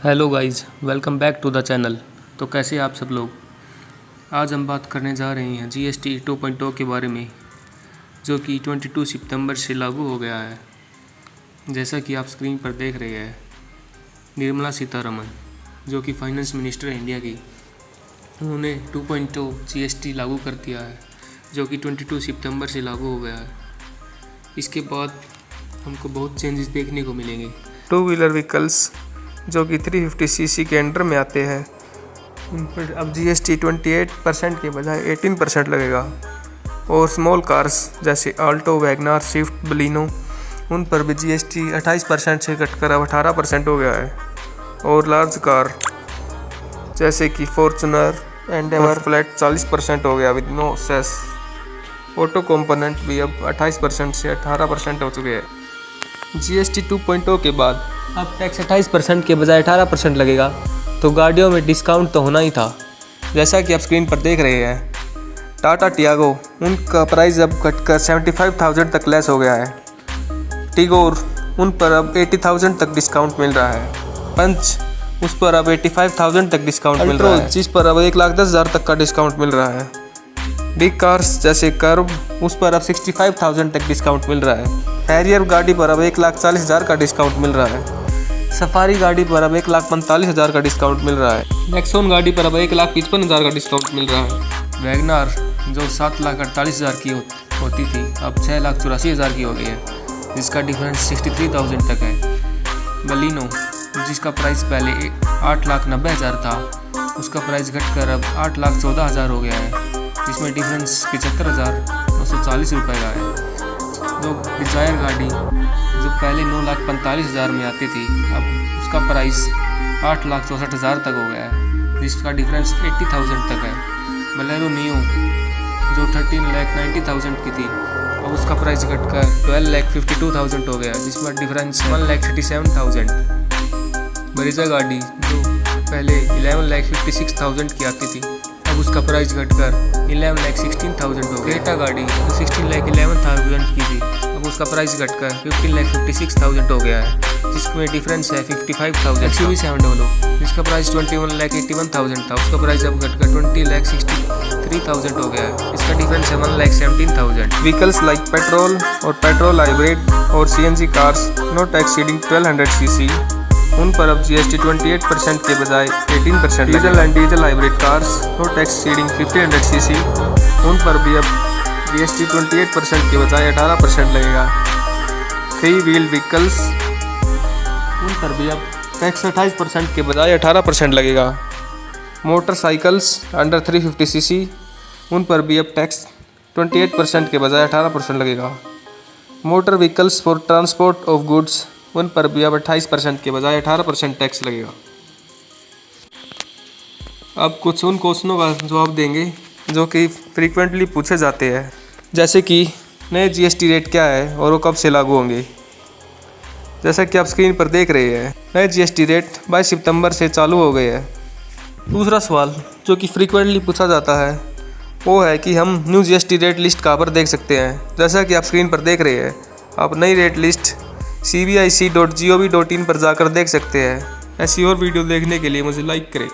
Hello guys, welcome back to the channel. तो कैसे आप सब लोग। आज हम बात करने जा रहे हैं जीएसटी 2.0 के बारे में, जो कि 22 सितंबर से लागू हो गया है। जैसा कि आप स्क्रीन पर देख रहे हैं, निर्मला सीतारमण जो कि फाइनेंस मिनिस्टर है इंडिया की, उन्होंने 2.0 जीएसटी लागू कर दिया है, जो कि 22 सितंबर से लागू हो गया है। इसके बाद हमको बहुत चेंजेस देखने को मिलेंगे। टू व्हीलर व्हीकल्स जो कि 350 सीसी के अंडर में आते हैं, उन पर अब जीएसटी 28% के बजाय 18% लगेगा। और स्मॉल कार्स जैसे आल्टो, वैगनार, स्विफ्ट, बलिनो, उन पर भी जीएसटी 28% से घटकर अब 18% हो गया है। और लार्ज कार जैसे कि फॉर्च्यूनर, एंडेवर, फ्लैट 40% हो गया with no cess. Auto component भी अब 28% से 18% हो चुके हैं। जीएसटी 2.0 के बाद अब टैक्स 28% के बजाय 18% लगेगा, तो गाड़ियों में डिस्काउंट तो होना ही था। जैसा कि आप स्क्रीन पर देख रहे हैं, टाटा टियागो, उनका प्राइस अब घटकर 75,000 तक लेस हो गया है। टिगोर, उन पर अब 80,000 तक डिस्काउंट मिल रहा है। पंच, उस पर अब 85,000 तक डिस्काउंट मिल रहा है, जिस पर अब 1,10,000 तक का डिस्काउंट मिल रहा है। बिग कार्स जैसे कर्व, उस पर अब 65,000 तक डिस्काउंट मिल रहा है। हैरियर गाड़ी पर अब 1,40,000 का डिस्काउंट मिल रहा है। सफारी गाड़ी पर अब 1,45,000 का डिस्काउंट मिल रहा है। नेक्सॉन गाड़ी पर अब 1,55,000 का डिस्काउंट मिल रहा है। वैगनार जो 7,48,000 की होती थी, अब 6,84,000 की हो गई है, जिसका डिफरेंस 63,000 तक है। बलिनो जिसका प्राइस पहले 8,90,000 था, उसका प्राइस घटकर अब 8,14,000 हो गया है, जिसमें डिफरेंस 75,940 रुपये का है। जो डिज़ायर गाड़ी जो पहले 9,45,000 में आती थी, अब उसका प्राइस 8,64,000 तक हो गया है, जिसका डिफरेंस 80,000 तक है। बोलेरो नियो जो 13,90,000 की थी, अब उसका प्राइस घटकर 12,52,000 हो गया, जिसमें डिफरेंस 1,37,000। ब्रीजा गाड़ी जो पहले 11,56,000 की आती थी, अब उसका प्राइस घटकर 11,16,000 हो गया। क्रेटा गाड़ी जो 16,11,000 की थी, अब उसका प्राइस घटकर 15,56,000 हो गया है, जिसमें डिफरेंस है 55,000। एक्सयूवी 700 जिसका प्राइस 21,81,000 था, उसका प्राइस अब घटकर 20,63,000 हो गया है, इसका डिफरेंस है 1,17,000। व्हीकल्स लाइक पेट्रोल और पेट्रोल हाइब्रिड और CNG cars not exceeding 1,200 CC, उन पर अब जीएसटी 28% के बजाय 18%। Diesel and diesel hybrid cars not exceeding 1,500 CC, उन पर भी अब जीएसटी 28% के बजाय 18% लगेगा। 3 व्हील व्हीकल्स, उन पर भी अब टैक्स 28% के बजाय 18% लगेगा। मोटरसाइकिल्स अंडर 350 सीसी, उन पर भी अब टैक्स 28% के बजाय 18% लगेगा। Motor vehicles for transport of goods, उन पर भी अब 28% के बजाय 18% टैक्स लगेगा। अब कुछ उन क्वेश्चनों का जवाब देंगे जो कि फ्रीक्वेंटली पूछे जाते हैं, जैसे कि नए जीएसटी रेट क्या है और वो कब से लागू होंगे। जैसा कि आप स्क्रीन पर देख रहे हैं, नए जीएसटी रेट 22 सितंबर से चालू हो गए हैं। दूसरा सवाल जो कि फ्रीक्वेंटली पूछा जाता है वो है कि हम न्यू जीएसटी रेट लिस्ट कहाँ पर देख सकते हैं। जैसा कि आप स्क्रीन पर देख रहे हैं, आप नई रेट लिस्ट cbic.gov.in पर जाकर देख सकते हैं। ऐसी और वीडियो देखने के लिए मुझे लाइक करें।